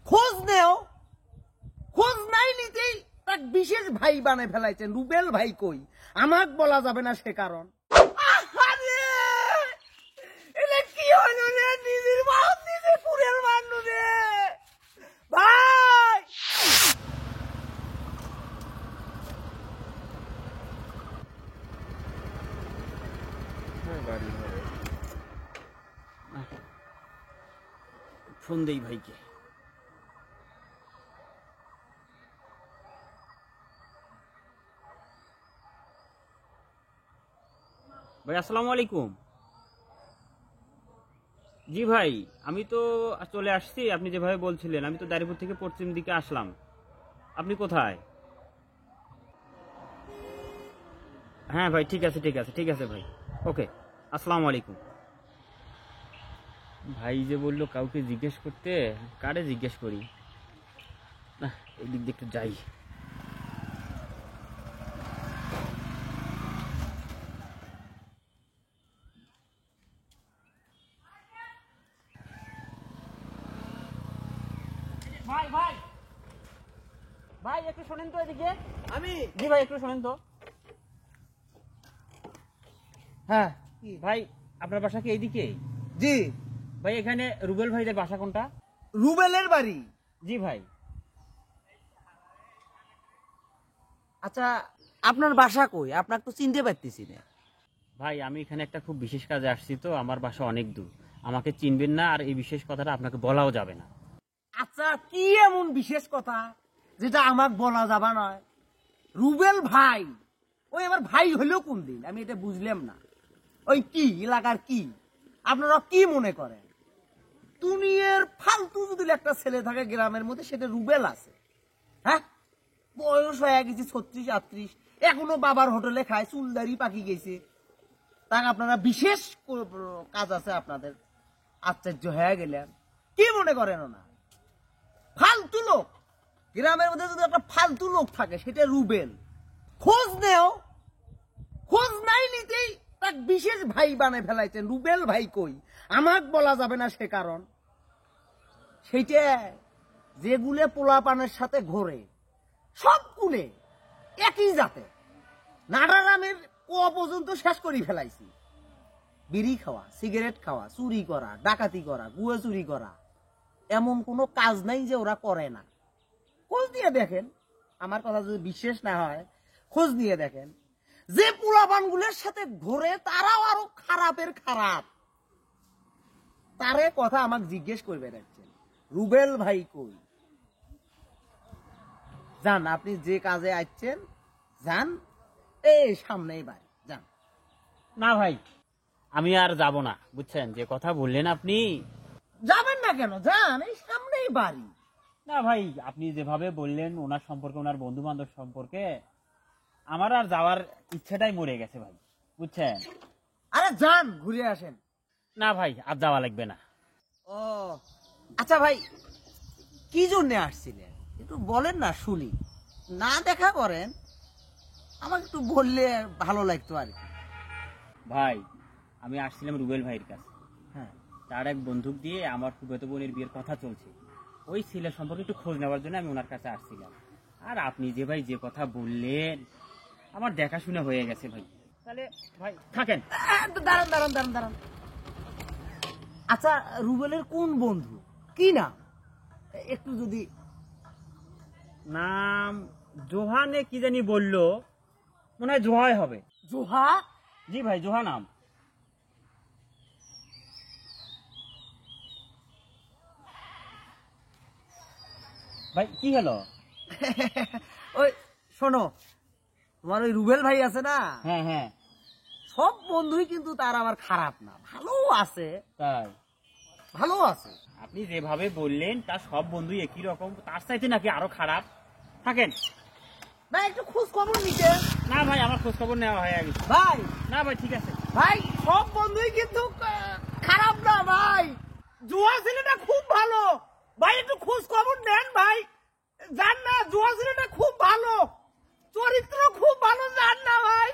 খোঁজ নেও, খোঁজ নাই নিতেই তাক বিশেষ ভাই বানায় ফেলাইছেন। রুবেল ভাই কই, আমাক বলা যাবে না সে কারণ। এটা কি হলো রে? নিজের বাপ নিজে পুরের মানুষ রে ভাই। ফোন দেই ভাইকে। ভাই আসসালামু আলাইকুম। জি ভাই, আমি তো চলে আসছি। আপনি যেভাবে বলছিলেন, আমি তো দারিপুর থেকে পশ্চিম দিকে আসলাম। আপনি কোথায়? হ্যাঁ ভাই, ঠিক আছে ঠিক আছে ঠিক আছে ভাই, ওকে, আসসালামু আলাইকুম। ভাই যে বললো কাউকে জিজ্ঞেস করতে, কারে জিজ্ঞেস করি? না, এই দিক দিয়ে একটু যাই। ভাই ভাই ভাই একটু শোনেন তো এদিকে। আমি জি ভাই, একটু শোনেন তো। হ্যাঁ ভাই আপনার বাসা কি এইদিকে? জি। ভাই এখানে রুবেল ভাইদের বাসা কোনটা? রুবেলের বাড়ি। জি ভাই। আচ্ছা, আপনার বাসা কই? আপনাকে তো চিনতে পারতেছি না। ভাই আমি এখানে একটা খুব বিশেষ কাজে আসছি, তো আমার বাসা অনেক দূর, আমাকে চিনবেন না, আর এই বিশেষ কথাটা আপনাকে বলাও যাবে না। আচ্ছা, কি এমন বিশেষ কথা যেটা আমাক বলা যাবে নয়? রুবেল ভাই, ওই আমার ভাই হলেও কোন দিন, আমি এটা বুঝলাম না। ওই কি এলাকার কি আপনারা কি মনে করেন? দুনিয়ার ফালতু যদি একটা ছেলে থাকে গ্রামের মধ্যে, সেটা রুবেল আছে। হ্যাঁ, বয়স হয়ে গেছে 36-38, এখনো বাবার হোটেলে খায়, চুলদারি পাকি গেছে। তা আপনারা বিশেষ কাজ আছে আপনাদের, আশ্চর্য হয়ে গেলেন। কি মনে করেন না? ফালতু লোক গ্রামের মধ্যে যদি একটা ফালতু লোক থাকে, সেটা রুবেল। খোঁজ নেও, খোঁজ নাই নিতেই তাক বিশেষ ভাই বানায় ফেলাইছেন। রুবেল ভাই কই, আমাক বলা যাবে না সে কারণ। সেইটা যেগুলে পোলাপানের সাথে ঘোরে, সবগুলে একই জাতে। নাডারামের ও পর্যন্ত শেষ করে ফেলাইছি। বিড়ি খাওয়া, সিগারেট খাওয়া, চুরি করা, ডাকাতি করা, গুয়া চুরি করা, এমন কোনো কাজ নাই যে ওরা করে না। খোঁজ নিয়ে দেখেন, আমার কথা যদি বিশ্বাস না হয় খোঁজ নিয়ে দেখেন। যে পোলাপানগুলোর সাথে ঘোরে তারাও আরো খারাপের খারাপ। তারে কথা আমাকে জিজ্ঞেস করবে রাখছেন, রুবেল ভাই কই? যান, আপনি যে কাজে আসছেন যান, এই সামনেই বাড়ি, যান। না ভাই, আমি আর যাব না, বুঝছেন? যে কথা বললেন আপনি। যাবেন না কেন? যান, এই সামনেই বাড়ি। না ভাই, আপনি যেভাবে বললেন ওনার সম্পর্কে, ওনার বন্ধু বান্ধব সম্পর্কে, আমার আর যাওয়ার ইচ্ছেটাই মরে গেছে ভাই, বুঝছেন? আরে যান, ঘুরে আসেন। না ভাই, আর যাওয়া লাগবে না। ও আচ্ছা ভাই, কি জন্য আসছিলেন একটু বলেন না শুনি। না দেখা করেন, আমাকে একটু বললে ভালো লাগতো আর কি। ভাই আমি আসছিলাম রুবেল ভাইয়ের কাছে। হ্যাঁ, তার এক বন্দুক দিয়ে আমার ফুফাতো বোনের বিয়ের কথা চলছে, ওই ছেলের সম্পর্কে একটু খোঁজ নেওয়ার জন্য আমি ওনার কাছে আসছিলাম। আর আপনি যে ভাই যে কথা বললেন, আমার দেখাশোনা হয়ে গেছে ভাই। তাহলে ভাই থাকেন। দাঁড়ান দাঁড়ান দাঁড়ান দাঁড়ান। আচ্ছা, রুবেলের কোন বন্ধু, কি নাম একটু যদি? নাম জোহানে কি জানি বললো, মনে হয় জোহাই হবে। জোহা? জি ভাই, জোহা নাম। ভাই কি হলো? ওই শোনো, তোমার ওই রুবেল ভাই আছে না, হ্যাঁ হ্যাঁ। সব বন্ধুই কিন্তু তার আবার খারাপ না, ভালো আছে। তাই? ভালো আছে। আপনি যেভাবে বললেন তার সব বন্ধুই একই রকম, তার চাইতে নাকি আরো খারাপ? থাকেন না, একটু খোঁজ খবর নিতে। না ভাই, আমার খোঁজ খবর নেওয়া হয়ে গেছে। ভাই না ভাই, ঠিক আছে। ভাই, সব বন্ধুই কিন্তু খারাপ না ভাই। জুয়া ছেলেটা খুব ভালো ভাই, একটু খোঁজ খবর নেন ভাই। জান না, জুয়া ছেলেটা খুব ভালো, চরিত্র খুব ভালো, জান না ভাই।